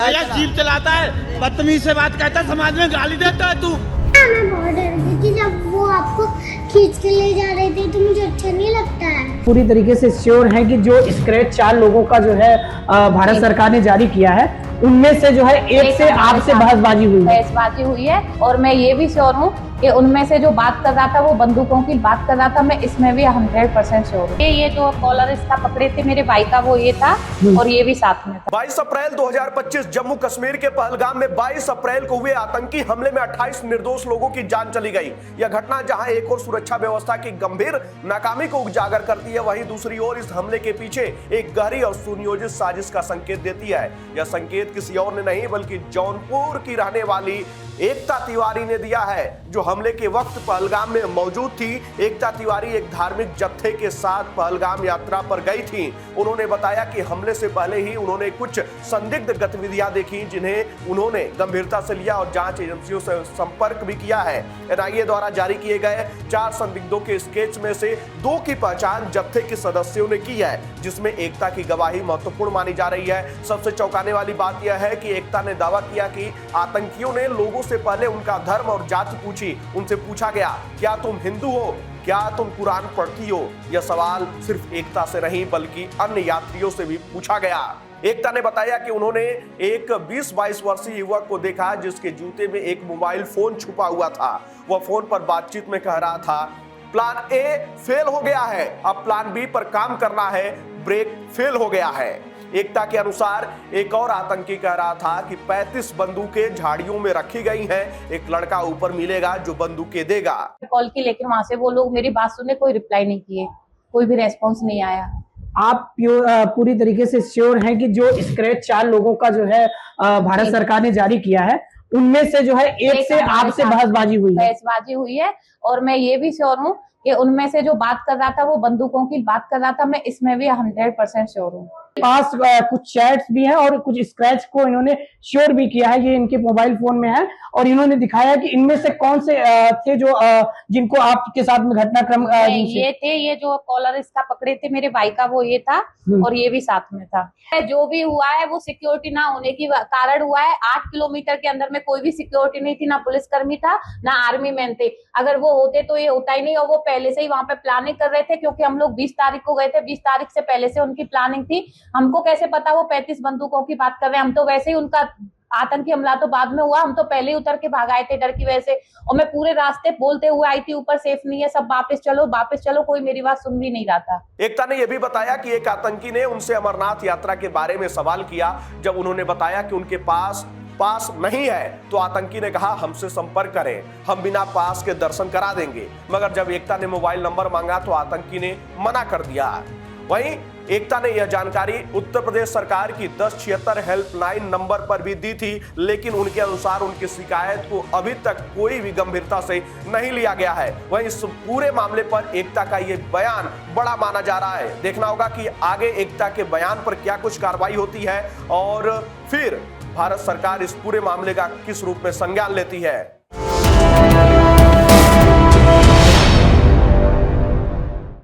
भैया जीप चलाता है, बदतमीज से बात करता है, समाज में गाली देता है तू। मैं बहुत डर गई थी जब वो आपको खींच के ले जा रहे थे, तो मुझे अच्छा नहीं लगता है। पूरी तरीके से श्योर है कि जो स्क्रैच 4 लोगों का जो है भारत सरकार ने जारी किया है, उनमें से जो है एक से आपसे बहसबाजी हुई है। और मैं ये भी श्योर हूँ कि उनमें से जो बात कर रहा था वो बंदूकों की बात कर रहा था, मैं इसमें भी 100% श्योर हूँ। ये जो कॉलर इसका पकड़े थे मेरे भाई का, वो ये था और ये भी साथ में था। 22 अप्रैल 2025 जम्मू कश्मीर के पहलगाम में 22 अप्रैल को हुए आतंकी हमले में 28 निर्दोष लोगों की जान चली गई। यह घटना जहां एक और सुरक्षा व्यवस्था की गंभीर नाकामी को उजागर करती है, वहीं दूसरी ओर इस हमले के पीछे एक गहरी और सुनियोजित साजिश का संकेत देती है। यह संकेत किसी और ने नहीं बल्कि जौनपुर की रहने वाली एकता तिवारी ने दिया है, जो हमले के वक्त पहलगाम में मौजूद थी। एकता तिवारी एक धार्मिक जत्थे के साथ पहलगाम यात्रा पर गई थी। उन्होंने बताया कि हमले से पहले ही उन्होंने कुछ संदिग्ध गतिविधियां देखी, जिन्हें उन्होंने गंभीरता से लिया और जांच एजेंसियों से संपर्क भी किया है। एनआईए द्वारा जारी किए गए 4 संदिग्धों के स्केच में से 2 की पहचान जत्थे के सदस्यों ने की है, जिसमें एकता की गवाही महत्वपूर्ण मानी जा रही है। सबसे चौंकाने वाली बात यह है कि एकता ने दावा किया कि आतंकियों ने लोगों से पहले उनका धर्म और जाति पूछी। उनसे पूछा गया, क्या तुम हिंदू हो, क्या तुम कुरान पढ़ती हो? यह सवाल सिर्फ एकता से नहीं बल्कि अन्य यात्रियों से भी पूछा गया। एकता ने बताया कि उन्होंने एक 20-22 वर्षीय युवक को देखा, जिसके जूते में एक मोबाइल फोन छुपा हुआ था। वह फोन पर बातचीत में कह रहा था, प्लान ए फेल हो गया है, अब प्लान बी पर काम करना है, ब्रेक फेल हो गया है। एकता के अनुसार एक और आतंकी कह रहा था कि 35 बंदूकें झाड़ियों में रखी गई हैं, एक लड़का ऊपर मिलेगा जो बंदूकें देगा। कॉल की, लेकिन वहां से वो लोग मेरी बात सुने, कोई रिप्लाई नहीं किए, कोई भी रेस्पॉन्स नहीं आया। आप पूरी तरीके से श्योर हैं कि जो स्क्रैच 4 लोगों का जो है भारत सरकार ने जारी किया है, उनमें से जो है एक से आपसे बहसबाजी हुई है। और मैं ये भी श्योर हूँ कि उनमें से जो बात कर रहा था वो बंदूकों की बात कर रहा था, मैं इसमें भी 100% श्योर हूँ। पास कुछ चैट्स भी हैं और कुछ स्क्रैच को इन्होंने श्योर भी किया है, ये इनके मोबाइल फोन में है, और इन्होंने दिखाया कि इनमें से कौन से थे जो जिनको आपके साथ में घटनाक्रम ये जो कॉलर इसका पकड़े थे मेरे भाई का, वो ये था और ये भी साथ में था। जो भी हुआ है वो सिक्योरिटी ना होने के कारण हुआ है। 8 किलोमीटर के अंदर में कोई भी सिक्योरिटी नहीं थी, ना पुलिसकर्मी था ना आर्मी मैन थे। अगर वो होते तो ये होता ही नहीं, और वो पहले से ही वहां पे प्लानिंग कर रहे थे, क्योंकि हम लोग 20 तारीख को गए थे, 20 तारीख से पहले से उनकी प्लानिंग थी। हमको कैसे पता वो 35 बंदूकों की बात कर रहे हैं? हम तो वैसे ही, उनका आतंकी हमला तो बाद में हुआ, हम तो पहले ही उतर के भाग आए थे डर की वजह से। और मैं पूरे रास्ते बोलते हुए आई थी, ऊपर सेफ नहीं है, सब वापस चलो, कोई मेरी बात सुन भी नहीं रहा था। एकता ने यह भी बताया कि एक आतंकी ने उनसे अमरनाथ यात्रा के बारे में सवाल किया। जब उन्होंने बताया कि उनके पास नहीं है, तो आतंकी ने कहा, हमसे संपर्क करें, हम बिना पास के दर्शन करा देंगे। मगर जब एकता ने मोबाइल नंबर मांगा तो आतंकी ने मना कर दिया। वहीं एकता ने यह जानकारी उत्तर प्रदेश सरकार की 1076 हेल्पलाइन नंबर पर भी दी थी, लेकिन उनके अनुसार उनकी शिकायत को अभी तक कोई भी गंभीरता से नहीं लिया गया है। वहीं इस पूरे मामले पर एकता का यह बयान बड़ा माना जा रहा है। देखना होगा कि आगे एकता के बयान पर क्या कुछ कार्रवाई होती है और फिर भारत सरकार इस पूरे मामले का किस रूप में संज्ञान लेती है।